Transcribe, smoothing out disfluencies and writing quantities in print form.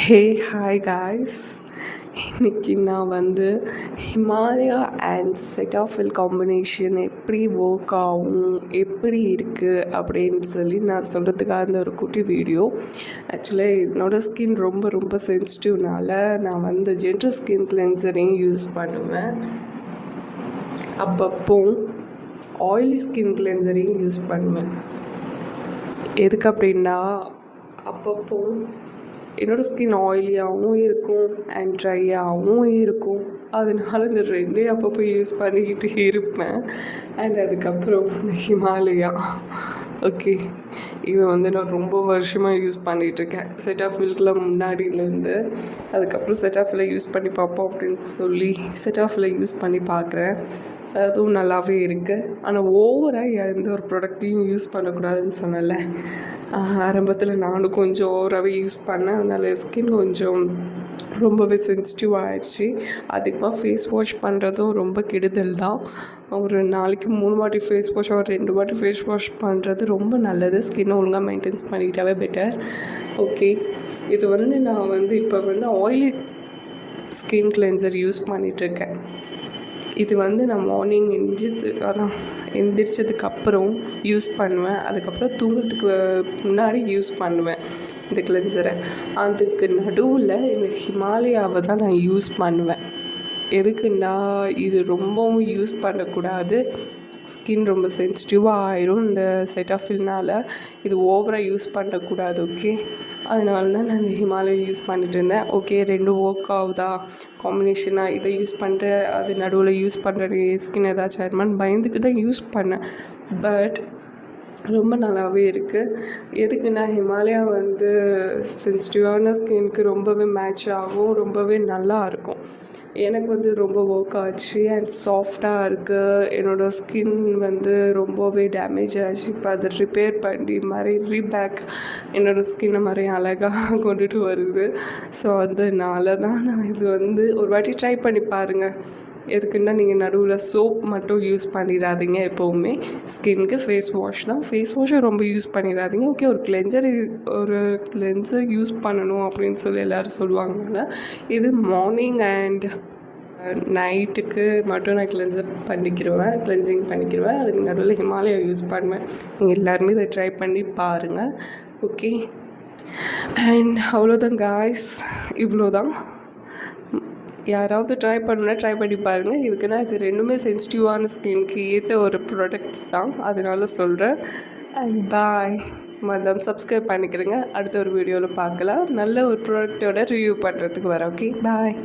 Hey hi guys. இன்னைக்கு நான் வந்து ஹிமாலயா அண்ட் செட்டாஃபில் காம்பினேஷன் எப்படி ஒர்க் ஆகும், எப்படி இருக்குது அப்படின்னு சொல்லி நான் சொல்கிறதுக்காக இந்த ஒரு குட்டி வீடியோ. ஆக்சுவலாக என்னோடய ஸ்கின் ரொம்ப ரொம்ப சென்சிட்டிவ்னால நான் வந்து ஜென்டல் ஸ்கின் கிளென்சரையும் யூஸ் பண்ணுவேன். அப்பப்போ ஆயிலி ஸ்கின் கிளென்சரையும் யூஸ் பண்ணுவேன். எதுக்கு அப்படின்னா அப்பப்போ என்னோடய ஸ்கின் ஆயிலியாகவும் இருக்கும் அண்ட் ட்ரையாகவும் இருக்கும். அதனால இந்த ரெண்டே அப்பப்போ யூஸ் பண்ணிக்கிட்டு இருப்பேன். அண்ட் அதுக்கப்புறம் இந்த ஹிமாலயா ஓகே, இது வந்து நான் ரொம்ப வருஷமாக யூஸ் பண்ணிகிட்ருக்கேன். செட்டாஃபில்க்குலாம் முன்னாடியிலேருந்து. அதுக்கப்புறம் செட்டாஃபிலை யூஸ் பண்ணி பார்ப்போம் அப்படின்னு சொல்லி செட்டாஃபிலை யூஸ் பண்ணி பார்க்குறேன். அதுவும் நல்லாவே இருக்குது. ஆனால் ஓவராக எந்த ஒரு ப்ராடக்ட்டையும் யூஸ் பண்ணக்கூடாதுன்னு சொன்னேன்ல. ஆரம்பத்தில் நானும் கொஞ்சம் ஓவராகவே யூஸ் பண்ணேன். அதனால் ஸ்கின் கொஞ்சம் ரொம்பவே சென்சிட்டிவ் ஆகிடுச்சு. அதிகமாக ஃபேஸ் வாஷ் பண்ணுறதும் ரொம்ப கெடுதல் தான். ஒரு நாளைக்கு 3 வாட்டி ஃபேஸ் வாஷ், ஒரு 2 வாட்டி ஃபேஸ் வாஷ் பண்ணுறது ரொம்ப நல்லது. ஸ்கின்னை ஒழுங்காக மெயின்டைன்ஸ் பண்ணிக்கிட்டாவே பெட்டர். ஓகே, இது வந்து நான் வந்து இப்போ வந்து ஆயிலி ஸ்கின் கிளென்சர் யூஸ் பண்ணிகிட்ருக்கேன். இது வந்து நான் மார்னிங் எந்திரிச்சதுக்கப்புறம் யூஸ் பண்ணுவேன். அதுக்கப்புறம் தூங்குறதுக்கு முன்னாடி யூஸ் பண்ணுவேன் இந்த கிளென்சரை. அதுக்கு நடுவில் இந்த ஹிமாலயாவை தான் நான் யூஸ் பண்ணுவேன். எதுக்குன்னா இது ரொம்பவும் யூஸ் பண்ணக்கூடாது. ஸ்கின் ரொம்ப சென்சிட்டிவாக ஆயிரும் இந்த செட்டாஃபில்னால். இது ஓவராக யூஸ் பண்ணக்கூடாது. ஓகே, அதனால தான் நான் இந்த ஹிமாலயா யூஸ் பண்ணிட்டு இருந்தேன். ஓகே, ரெண்டும் ஒர்க் ஆகுதா காம்பினேஷனாக, இதை யூஸ் பண்ணுறேன் அது நடுவில் யூஸ் பண்ணுற ஸ்கின் ஏதாச்சும் ஆயிடுமான்னு பயந்துட்டு தான் யூஸ் பண்ணேன். பட் ரொம்ப நல்லாவே இருக்குது. எதுக்குன்னா ஹிமாலயா வந்து சென்சிட்டிவான ஸ்கின்க்கு ரொம்பவே மேட்ச் ஆகும், ரொம்பவே நல்லா இருக்கும். எனக்கு வந்து ரொம்ப ஒர்க் ஆச்சு அண்ட் சாஃப்டாக இருக்குது. என்னோடய ஸ்கின் வந்து ரொம்பவே டேமேஜ் ஆச்சு. இப்போ அதை ரிப்பேர் பண்ணி மாதிரி ரீபேக் என்னோடய ஸ்கின்னை மாதிரி அழகாக கொண்டுட்டு வருது. ஸோ அதனால தான் நான் இது வந்து ஒரு வாட்டி ட்ரை பண்ணி பாருங்கள். எதுக்குன்னா நீங்கள் நடுவில் சோப் மட்டும் யூஸ் பண்ணிடாதீங்க. எப்போவுமே ஸ்கின்க்கு ஃபேஸ் வாஷ் தான். ஃபேஸ் வாஷை ரொம்ப யூஸ் பண்ணிடாதீங்க. ஓகே, ஒரு கிளென்சர் யூஸ் பண்ணணும் அப்படின்னு சொல்லி எல்லோரும் சொல்லுவாங்கல்ல. இது மார்னிங் அண்ட் நைட்டுக்கு மட்டும் நான் கிளென்சிங் பண்ணிக்கிடுவேன். அதுக்கு நடுவில் ஹிமாலயா யூஸ் பண்ணுவேன். நீங்கள் எல்லாருமே இதை ட்ரை பண்ணி பாருங்கள். ஓகே, அண்ட் அவ்வளோதான் காய்ஸ், இவ்வளோ தான். யாராவது ட்ரை பண்ணி பாருங்கள். இதுக்குன்னா இது ரெண்டுமே சென்சிட்டிவான ஸ்கின்க்கு ஏற்ற ஒரு ப்ராடக்ட்ஸ் தான், அதனால சொல்கிறேன். அண்ட் பாய். மறக்காம சப்ஸ்கிரைப் பண்ணிக்கிறேங்க. அடுத்த ஒரு வீடியோவில் பார்க்கலாம். நல்ல ஒரு ப்ராடக்டோட ரிவ்யூ பண்ணுறதுக்கு வரேன். ஓகே, பாய்.